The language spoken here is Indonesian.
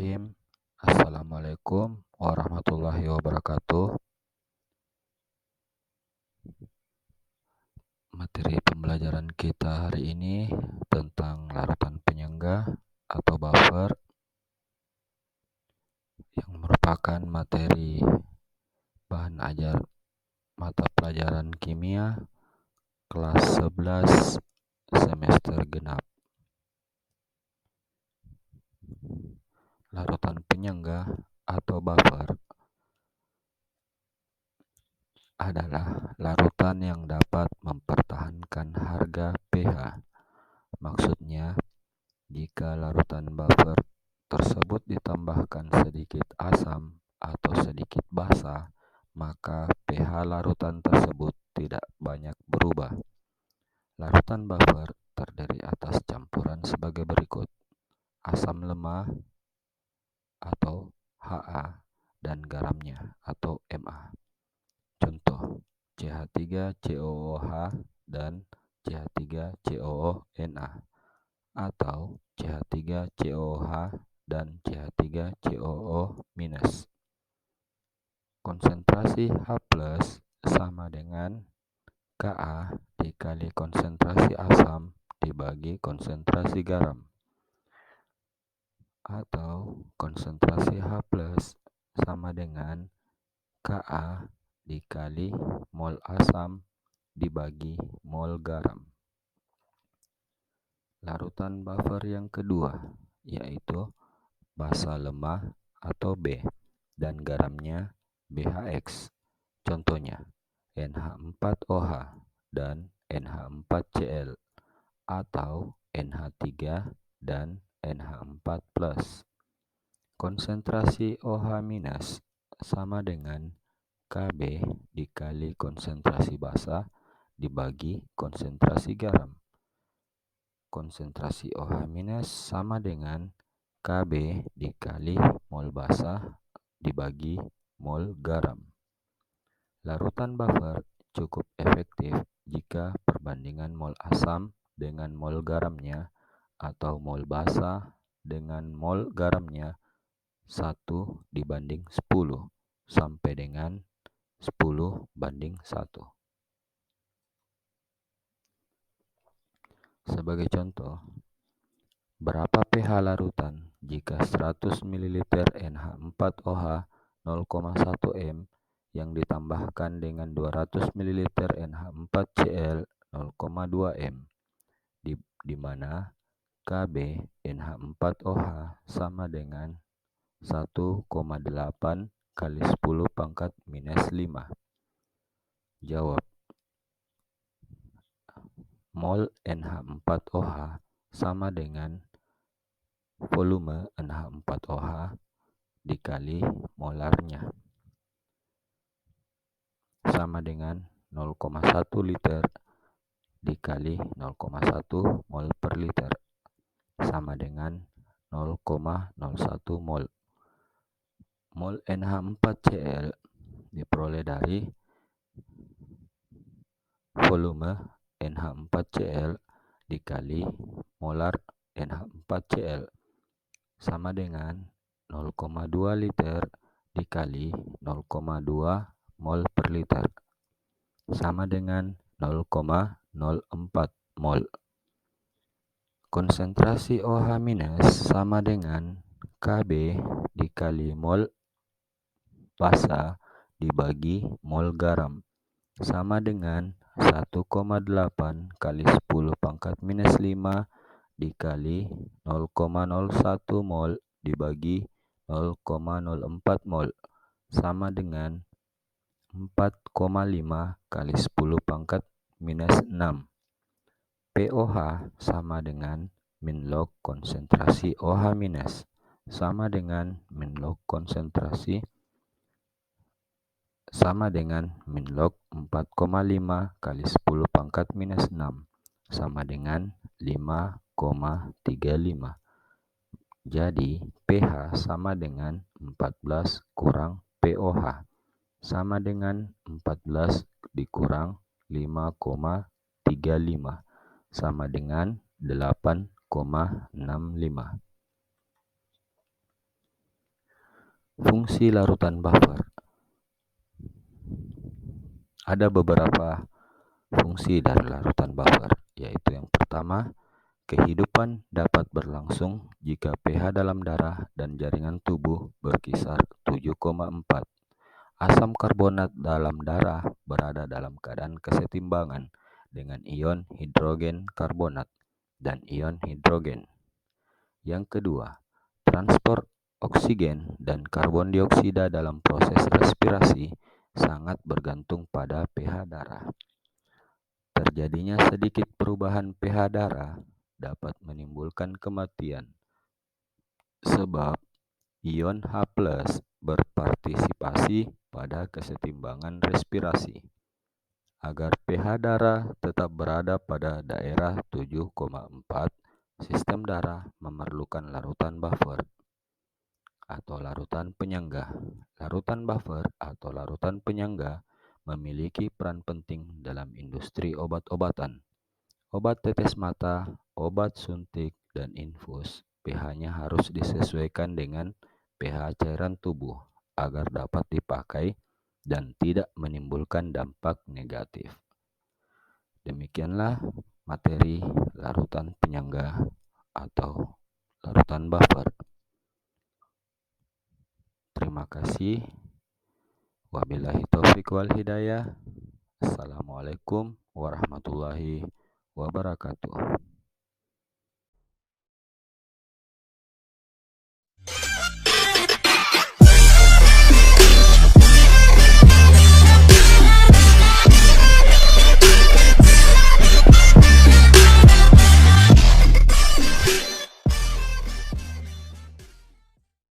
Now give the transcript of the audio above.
Bismillahirrahmanirrahim. Assalamualaikum warahmatullahi wabarakatuh. Materi pembelajaran kita hari ini tentang larutan penyangga atau buffer yang merupakan materi bahan ajar mata pelajaran kimia kelas 11 semester genap. Larutan penyangga atau buffer adalah larutan yang dapat mempertahankan harga pH. Maksudnya, jika larutan buffer tersebut ditambahkan sedikit asam atau sedikit basa, maka pH larutan tersebut tidak banyak berubah. Larutan buffer terdiri atas campuran sebagai berikut: asam lemah atau Ha dan garamnya atau Ma. Contoh, CH3COOH dan CH3COONa atau CH3COOH dan CH3COO-. Konsentrasi H+ sama dengan Ka dikali konsentrasi asam dibagi konsentrasi garam, atau konsentrasi H+ sama dengan Ka dikali mol asam dibagi mol garam. Larutan buffer yang kedua yaitu basa lemah atau B dan garamnya BHX. Contohnya NH4OH dan NH4Cl atau NH3 dan NH4+. Konsentrasi OH- sama dengan Kb dikali konsentrasi basa dibagi konsentrasi garam. Konsentrasi OH- sama dengan Kb dikali mol basa dibagi mol garam. Larutan buffer cukup efektif jika perbandingan mol asam dengan mol garamnya atau mol basa dengan mol garamnya 1:10 sampai dengan 10:1. Sebagai contoh, berapa pH larutan jika 100 ml NH4OH 0,1 m yang ditambahkan dengan 200 ml NH4Cl 0,2 m, di mana Kb NH4OH sama dengan 1,8 kali 10⁻⁻⁵. Jawab. Mol NH4OH sama dengan volume NH4OH dikali molarnya, sama dengan 0,1 liter dikali 0,1 mol per liter, sama dengan 0,01 mol. Mol NH4Cl diperoleh dari volume NH4Cl dikali molar NH4Cl, sama dengan 0,2 liter dikali 0,2 mol per liter, sama dengan 0,04 mol. Konsentrasi OH- sama dengan Kb dikali mol basa dibagi mol garam, sama dengan 1,8 kali 10⁻⁵ dikali 0,01 mol dibagi 0,04 mol, sama dengan 4,5 kali 10⁻⁶. POH sama dengan min log konsentrasi OH- sama dengan min log konsentrasi sama dengan min log 4,5 kali 10⁻⁶, sama dengan 5,35. Jadi pH sama dengan 14 kurang POH, sama dengan 14 dikurang 5,35, sama dengan 8,65. Fungsi larutan buffer. Ada beberapa fungsi dari larutan buffer, yaitu yang pertama, kehidupan dapat berlangsung jika pH dalam darah dan jaringan tubuh berkisar 7,4. Asam karbonat dalam darah berada dalam keadaan kesetimbangan dengan ion hidrogen karbonat dan ion hidrogen. Yang kedua, transport oksigen dan karbon dioksida dalam proses respirasi sangat bergantung pada pH darah. Terjadinya sedikit perubahan pH darah dapat menimbulkan kematian sebab ion H+ berpartisipasi pada kesetimbangan respirasi. Agar pH darah tetap berada pada daerah 7,4, sistem darah memerlukan larutan buffer atau larutan penyangga. Larutan buffer atau larutan penyangga memiliki peran penting dalam industri obat-obatan. Obat tetes mata, obat suntik, dan infus, pH-nya harus disesuaikan dengan pH cairan tubuh agar dapat dipakai dan tidak menimbulkan dampak negatif. Demikianlah materi larutan penyangga atau larutan buffer. Terima kasih. Wabillahi taufiq wal hidayah. Assalamualaikum warahmatullahi wabarakatuh.